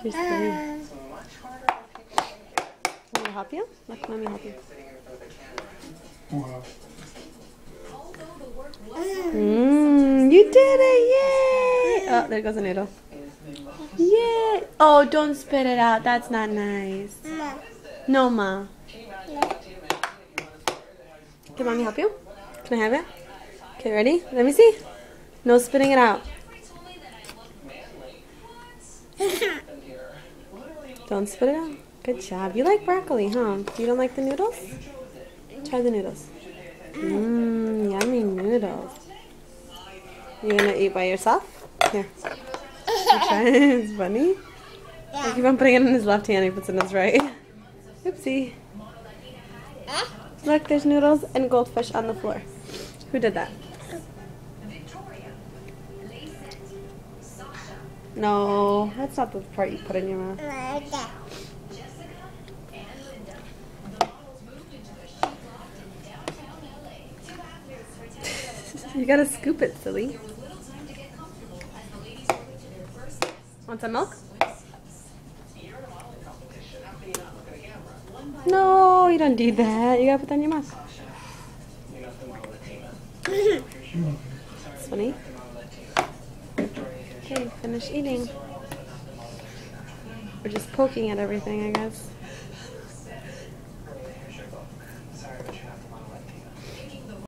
You're silly. Want me to help you? Let me help you. You did it! Yay! Oh, there goes a noodle. Yay! Oh, don't spit it out. That's not nice. No, Ma. Can Mommy help you? Can I have it? Okay, ready? Let me see. No spitting it out. Don't spit it out. Good job. You like broccoli, huh? You don't like the noodles? Try the noodles. Yummy noodles. You gonna eat by yourself? Here. Try it. It's funny. I keep on putting it in his left hand. He puts it in his right. Oopsie. Look, there's noodles and goldfish on the floor. Who did that? No, that's not the part you put in your mouth. You gotta scoop it, silly. Want some milk? No, you don't need that. You gotta put that in your mouth. It's funny. Okay, finish eating. We're just poking at everything, I guess.